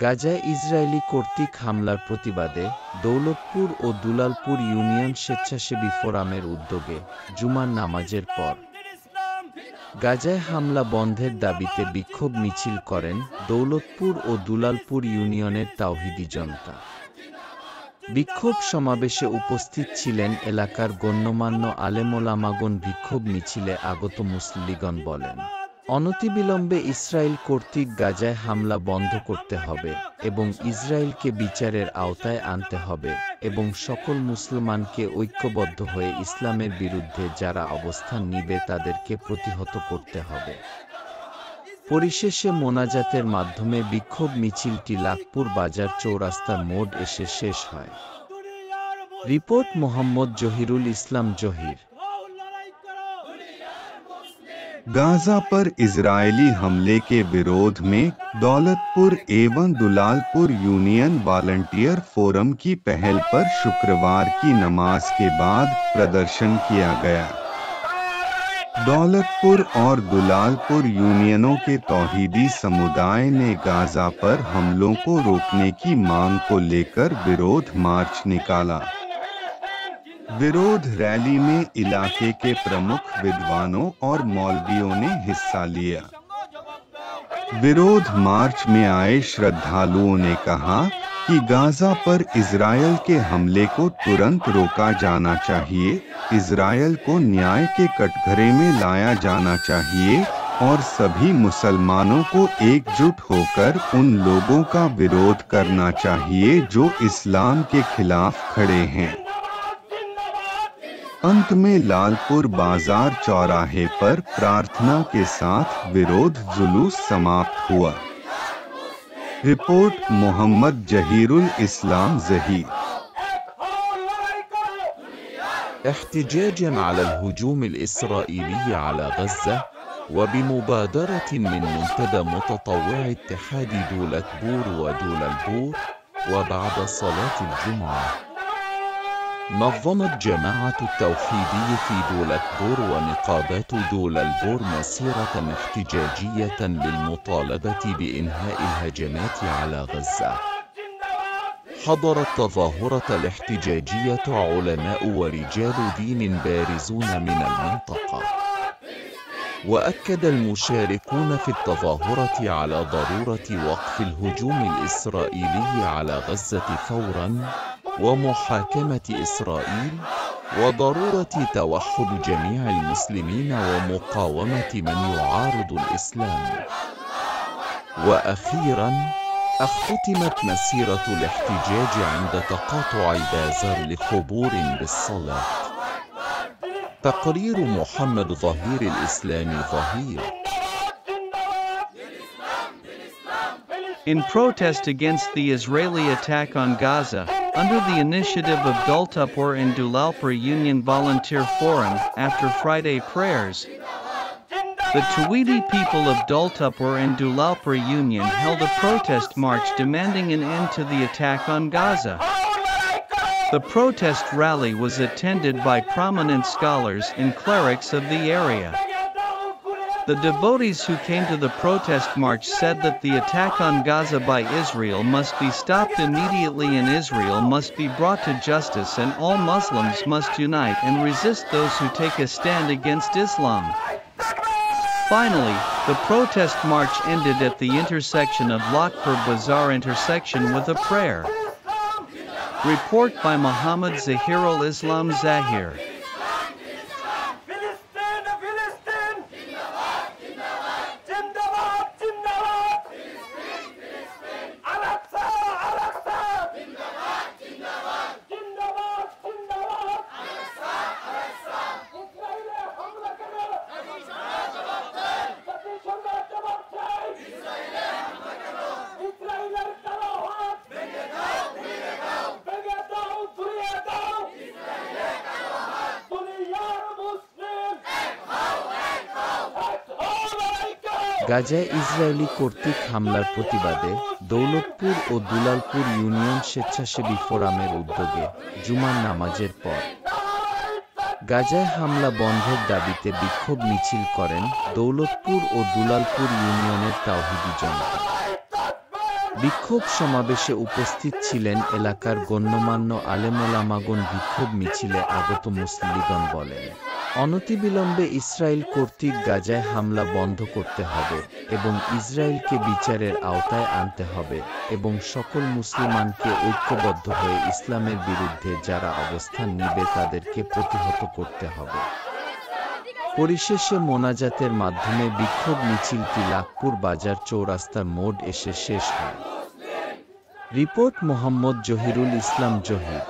গাজায় ইসরায়েলি কর্তৃক হামলার প্রতিবাদে দৌলতপুর ও দুলালপুর ইউনিয়ন স্বেচ্ছাসেবী ফোরামের উদ্যোগে জুমার নামাজের পর গাজায় হামলা বন্ধের দাবিতে বিক্ষোভ মিছিল করেন দৌলতপুর ও দুলালপুর ইউনিয়নের তাওহিদি জনতা। বিক্ষোভ সমাবেশে উপস্থিত ছিলেন এলাকার গণ্যমান্য আলেমোলামাগণ। বিক্ষোভ মিছিলে আগত মুসল্লিগণ বলেন, অনতিবিলম্বে ইসরায়েল কর্তৃক গাজায় হামলা বন্ধ করতে হবে এবং ইসরায়েলকে বিচারের আওতায় আনতে হবে এবং সকল মুসলমানকে ঐক্যবদ্ধ হয়ে ইসলামের বিরুদ্ধে যারা অবস্থান নিবে তাদেরকে প্রতিহত করতে হবে। পরিশেষে মোনাজাতের মাধ্যমে বিক্ষোভ মিছিলটি লাখপুর বাজার চৌরাস্তার মোড় এসে শেষ হয়। রিপোর্ট মোহাম্মদ জহিরুল ইসলাম জহির। गाजा पर इजरायली हमले के विरोध में दौलतपुर एवं दुलालपुर यूनियन वॉलंटियर फोरम की पहल पर शुक्रवार की नमाज के बाद प्रदर्शन किया गया। दौलतपुर और दुलालपुर यूनियनों के तौहीदी समुदाय ने गाजा पर हमलों को रोकने की मांग को लेकर विरोध मार्च निकाला। विरोध रैली में इलाके के प्रमुख विद्वानों और मौलवियों ने हिस्सा लिया। विरोध मार्च में आए श्रद्धालुओं ने कहा कि गाजा पर इजरायल के हमले को तुरंत रोका जाना चाहिए, इजरायल को न्याय के कटघरे में लाया जाना चाहिए और सभी मुसलमानों को एकजुट होकर उन लोगों का विरोध करना चाहिए जो इस्लाम के खिलाफ खड़े हैं। अंत में लालपुर बाजार चौराहे पर प्रार्थना के साथ विरोध जुलूस समाप्त हुआ। Report Mohammad Zahirul Islam Zaheer. احتجاجا على الهجوم الإسرائيلي على غزة وبمبادرة من منتدى متطوعي اتحاد دولتبور ودولالبور وبعد صلاة الجمعة نظمت جماعة التوحيدي في دولتبور ونقابات دولالبور مسيرة احتجاجية للمطالبة بإنهاء الهجمات على غزة. حضر التظاهرة الاحتجاجية علماء ورجال دين بارزون من المنطقة. وأكد المشاركون في التظاهرة على ضرورة وقف الهجوم الإسرائيلي على غزة فوراً ومحاكمة إسرائيل وضرورة توحد جميع المسلمين ومقاومة من يعارض الإسلام. وأخيراً اختتمت مسيرة الاحتجاج عند تقاطع بازار لخبور بالصلاة. تقرير محمد ظهير الإسلامي ظهير. In protest against the Israeli attack on Gaza, under the initiative of Dultapur and Dulalpur Union Volunteer Forum, after Friday prayers, the Tawhidi people of Dultapur and Dulalpur Union held a protest march demanding an end to the attack on Gaza. The protest rally was attended by prominent scholars and clerics of the area. The devotees who came to the protest march said that the attack on Gaza by Israel must be stopped immediately and Israel must be brought to justice and all Muslims must unite and resist those who take a stand against Islam. Finally, the protest march ended at the intersection of Lakhpur Bazaar intersection with a prayer. Report by Muhammad Zahirul Islam Zahir. গাজায় Israeli কর্তৃক হামলার প্রতিবাদে দৌলতপুর ও Dulalpur union স্বেচ্ছাসেবী ফোরামের উদ্যোগে জুমার নামাজের পর গাজায় হামলা বন্ধের দাবিতে বিক্ষোভ মিছিল করেন দৌলতপুর ও দুলালপুর ইউনিয়নের তাওহিদি জনতা। বিক্ষোভ সমাবেশে উপস্থিত ছিলেন এলাকার গণ্যমান্য আলেমোলামাগণ। বিক্ষোভ মিছিলে আগত মুসল্লিগণ বলেন, অনতিবিলম্বে ইসরায়েল কর্তৃক গাজায় হামলা বন্ধ করতে হবে এবং ইসরায়েলকে বিচারের আওতায় আনতে হবে এবং সকল মুসলমানকে ঐক্যবদ্ধ হয়ে ইসলামের বিরুদ্ধে যারা অবস্থান নিবে তাদেরকে প্রতিহত করতে হবে। পরিশেষে মোনাজাতের মাধ্যমে বিক্ষোভ মিছিলটি লাখপুর বাজার চৌরাস্তার মোড় এসে শেষ হয়। রিপোর্ট মোহাম্মদ জহিরুল ইসলাম জহির।